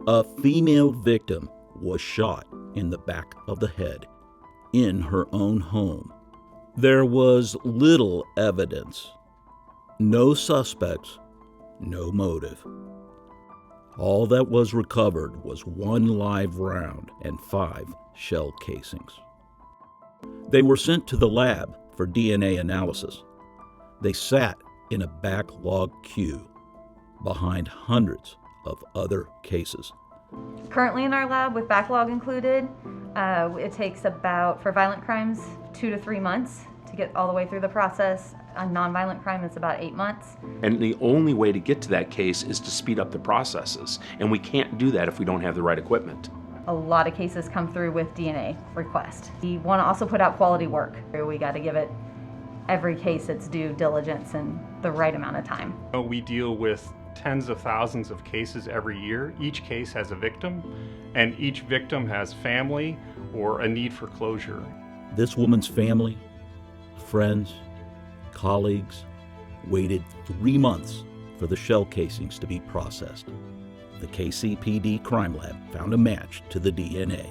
A female victim was shot in the back of the head in her own home. There was little evidence, no suspects, no motive. All that was recovered was 1 live round and 5 shell casings. They were sent to the lab for DNA analysis. They sat in a backlog queue behind hundreds of other cases. Currently in our lab, with backlog included, it takes about, for violent crimes, 2 to 3 months to get all the way through the process. On nonviolent crime, it's about 8 months. And the only way to get to that case is to speed up the processes. And we can't do that if we don't have the right equipment. A lot of cases come through with DNA request. We want to also put out quality work. We got to give it every case its due diligence and the right amount of time. We deal with tens of thousands of cases every year. Each case has a victim, and each victim has family or a need for closure. This woman's family, friends, colleagues waited 3 months for the shell casings to be processed. The KCPD Crime Lab found a match to the DNA.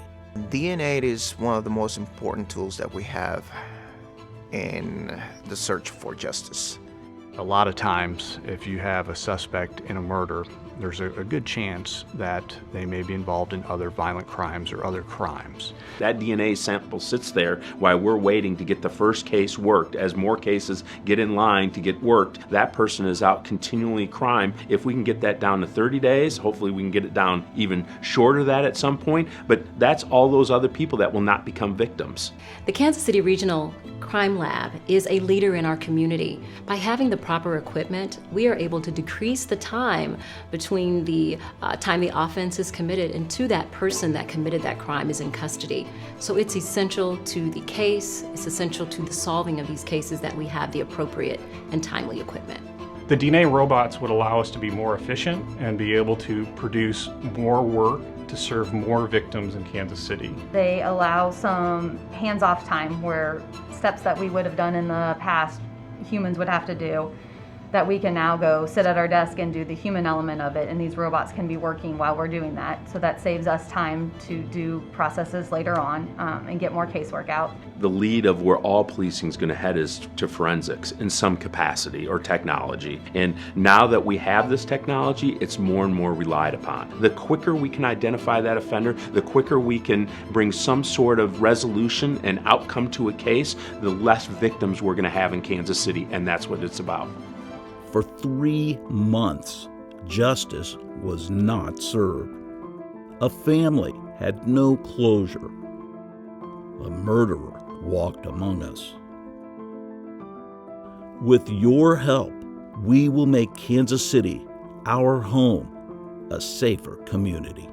DNA is one of the most important tools that we have in the search for justice. A lot of times, if you have a suspect in a murder, there's a good chance that they may be involved in other violent crimes or other crimes. That DNA sample sits there while we're waiting to get the first case worked. As more cases get in line to get worked, that person is out continually crime. If we can get that down to 30 days, hopefully we can get it down even shorter that at some point, but that's all those other people that will not become victims. The Kansas City Regional Crime Lab is a leader in our community. By having the proper equipment, we are able to decrease the time between the time the offense is committed and to that person that committed that crime is in custody. So it's essential to the case, it's essential to the solving of these cases that we have the appropriate and timely equipment. The DNA robots would allow us to be more efficient and be able to produce more work to serve more victims in Kansas City. They allow some hands-off time where steps that we would have done in the past, humans would have to do, that we can now go sit at our desk and do the human element of it, and these robots can be working while we're doing that. So that saves us time to do processes later on and get more casework out. The lead of where all policing is going to head is to forensics in some capacity or technology. And now that we have this technology, it's more and more relied upon. The quicker we can identify that offender, the quicker we can bring some sort of resolution and outcome to a case, the less victims we're going to have in Kansas City, and that's what it's about. For 3 months, justice was not served. A family had no closure. A murderer walked among us. With your help, we will make Kansas City, our home, a safer community.